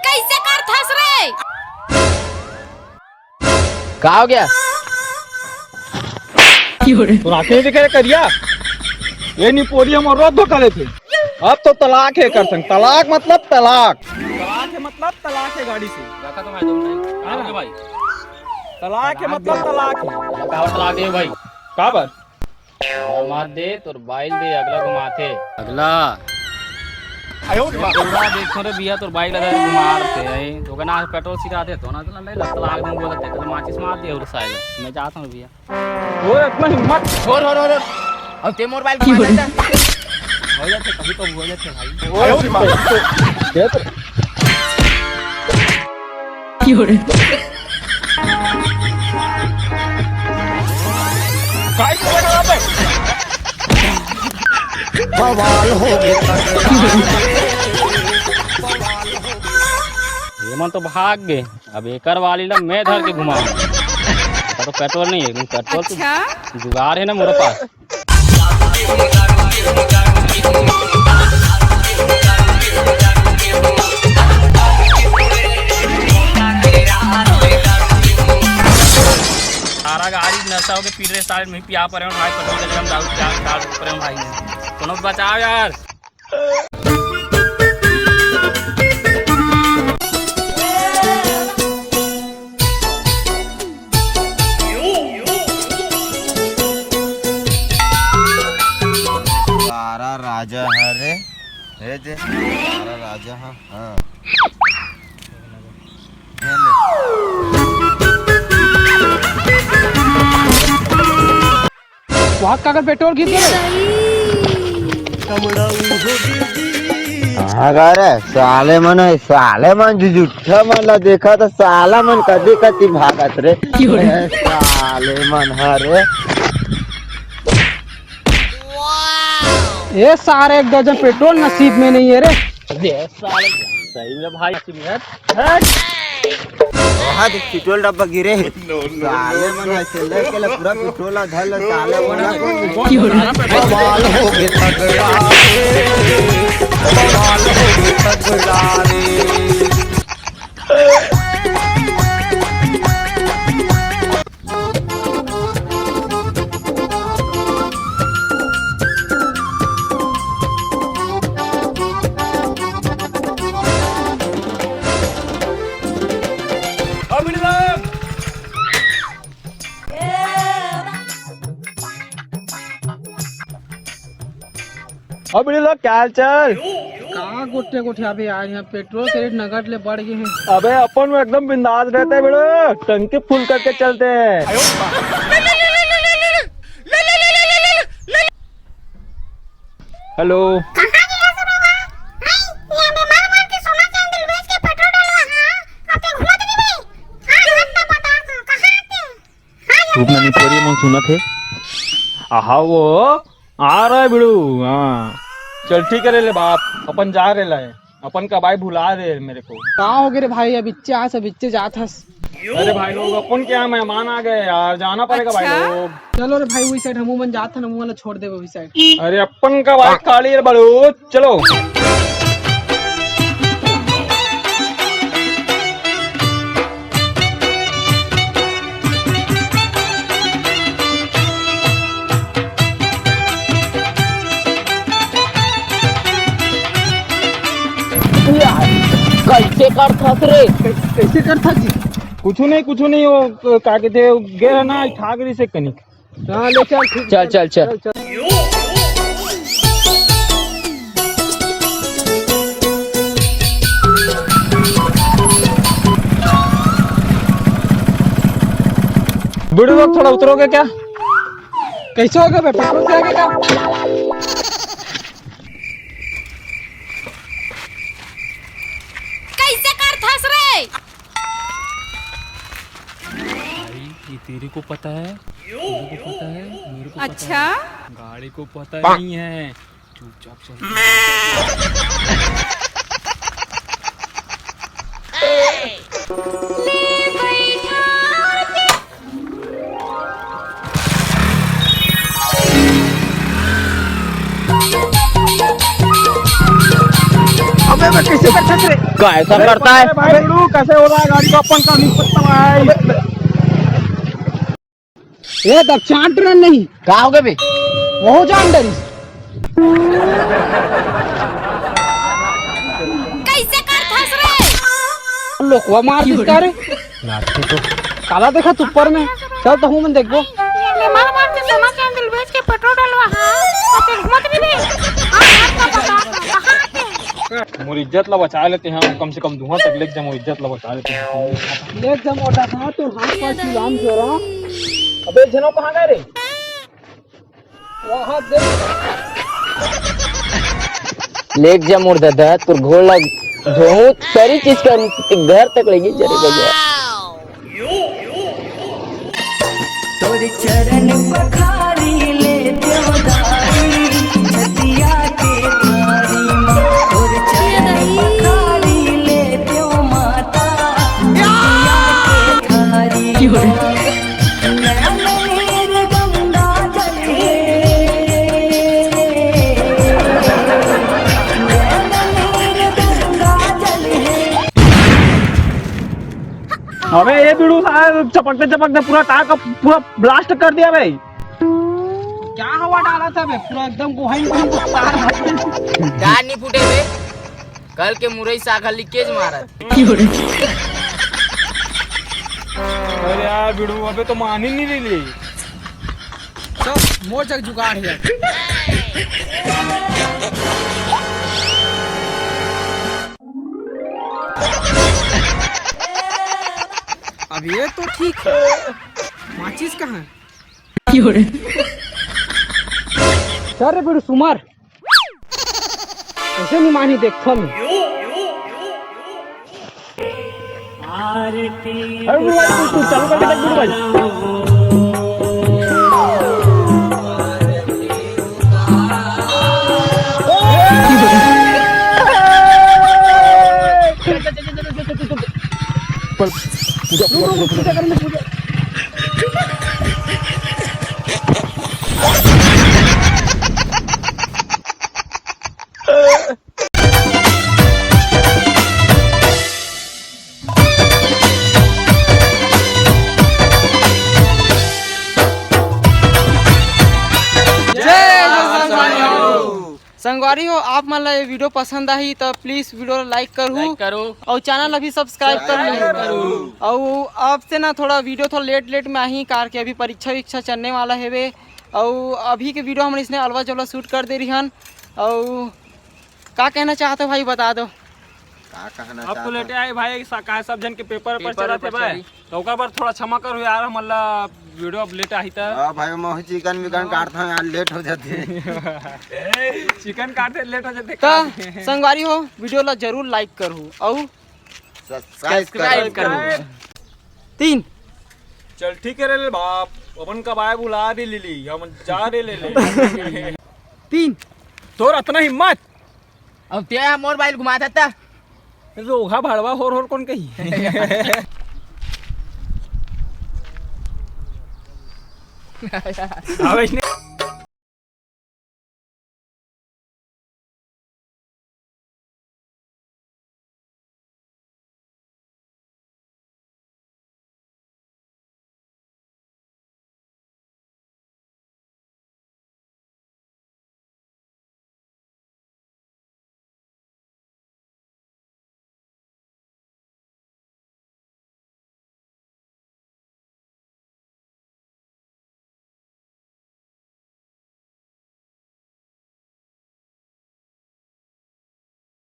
कैसे कर थस रे? क्या हो गया? तो आंखें दिखे करिया ये नहीं पोरी हम और धोखा लेते। अब तो तलाक है कर संग, तलाक मतलब तलाक, तलाक है मतलब तलाक है गाड़ी से। रखा तो भाई तुम नहीं हाँ ना? भाई तलाक है मतलब तलाक है। कहावत तलाक दे भाई। का बात? मार दे तोर बाइल दे अगला घुमाते अगला आयो पूरा देखो रे बिया तोर बाइल लगा घुमाते है तो ना पेट्रोल सिराते तो ना तो नहीं तलाक दूं बोलते तो माचिस मार दे और साइड मैं जाता हूं भैया। और इतना हिम्मत छोड़ अब ते मोर बाइल घुमा देता हो जाते कभी तो हो जाते भाई। आयो ये तो काय कर रहा है? बवाल हो गया। हेमंत तो भाग गए अब एकर वाली ना मैं धर के घुमाऊं तो पेट्रोल नहीं है लेकिन पेट्रोल तो जुगाड़ है ना मेरे पास। सारा गाड़ी नशा हो के पी रहे सारे में पिया पर भाई पेट्रोल के हम दारू पिया पर भाई कोनो बचाओ यार। सारा राजा है रे दे सारा राजा हाँ हाँ वहाँ का पेट्रोल खींच अगर साले मन जुठा मन ला देखा तो साला मन कदी कदी भागत रे साले मन हरे ये सारे एक दर्जन पेट्रोल नसीब में नहीं है रे। साले सही में भाई वहाँ देख पेट्रोल डब्बा गिरे साले मन ऐसे लेके पूरा पेट्रोल धल साले मन बवाल हो गए तगड़ा बवाल हो गए तगड़ा रे। अब ये लोग क्या चल कहाँ गोटे गोटे अभी आए हैं पेट्रोल के रेट नगद ले बढ़ गए हैं। अबे अपन में एकदम बिंदास रहते हैं बेड़ो, टंकी फुल करके चलते हैं। हेलो सुना थे आहा वो आ रहा है बिड़ू। हाँ चल ठीक है रे बाप अपन जा रहे है अपन का भाई भुला दे मेरे को। कहाँ हो गए रे भाई अब इच्चे आ सब इच्चे जात हस। अरे भाई लोग अपन क्या मेहमान आ गए यार जाना पड़ेगा भाई लोग। चलो रे भाई वही साइड हम मन जात हम वाला छोड़ दे वही साइड। अरे अपन का बाइक खाली है बड़ू चलो। कैसे कर थस रे? कैसे करता जी? कुछ नहीं वो का कहते गए ना ठाकरी से कनिक। हाँ ले चल ठीक चल चल चल बिड़ू लोग थोड़ा उतरोगे क्या? कैसे हो गए पेट्रोल से आगे का? कैसे कर थस रे? ये तेरे को पता है मेरे को पता है मेरे को अच्छा गाड़ी को पता नहीं है चुपचाप चल। कैसे करता है रे? कैसा करता है भाई बिड़ू कैसे हो रहा है गाड़ी को अपन का नहीं पता भाई। ये दक्षांत ट्रेन नहीं कहाँ हो गए बे? वो जान डरी कैसे करथस रे लोकवा मार दिसका रे काला देखा तू ऊपर में चल तो हूँ मैं देखबो ये मार मार के सोना चांदी बेच के पेट्रोल डलवा हां तो घुमत भी नहीं हां का पता मोर इज्जत ला बचा लेते हैं हम, कम से कम धुआं तक लेके जाए, मोर इज्जत ला बचा लेते हैं। देख जब मोटा था तो हाथ पास गुलाम जो रहा अबे जनो कहाँ गए रे? वहां देख लेक जा मोर दादा तोर घोड़ लग बहुत सारी चीज का घर तक लेगी जरे बजा तोर चरण पखारी ले देवदारी छतिया के थारी माँ तोर चरण पखारी ले देव माता छतिया के थारी माँ नैनमेर गंगा जल नैनमेर गंगा जल अबे ये बिड़ू साहब चपकते चपकते पूरा टायर का पूरा ब्लास्ट कर दिया भाई। क्या हवा डाला था बे पूरा एकदम गोहाइन टायर नहीं फूटे बे, कल के मुरई साखा लीकेज मारा। अरे यार बिड़ू अबे तो मान ही नहीं रही। सब मोर जग जुगाड़ है अब ये तो ठीक है माचिस कहाँ है चल रे बिड़ू सुमार ऐसे नहीं मानी देखता मैं अरे बिड़ू भाई तू चालू करके देख बिड़ू भाई। पूजा करने पूजा संगवारी हो आप मन ला ये वीडियो पसंद आई तो प्लीज वीडियो लाइक करो और चैनल अभी सब्सक्राइब कर लो और आपसे ना थोड़ा वीडियो थोड़ा लेट में आई कार के अभी परीक्षा चलने वाला है वे और अभी के वीडियो हम इसने अलवा जलवा शूट कर दे रही हन और क्या कहना चाहते हो भाई बता दो। अब तो लेटे आए भाई सब जन के पेपर पर चला थे भाई तो ओकर पर थोड़ा क्षमा करो यार हमला वीडियो अब लेट आई था। हां भाई मैं चिकन विकन काटता हूं यार लेट हो जाती है चिकन काटते लेट हो जाते तो संगवारी हो वीडियो ला जरूर लाइक करो और सब्सक्राइब करो 3 चल ठीक है रे बाप अपन का बाय बुला दे ली हम जा रे ले 3 तोर इतना हिम्मत अब त्या मोर बाइल घुमा देता रोगा भड़वा होर कौन कही अब इसने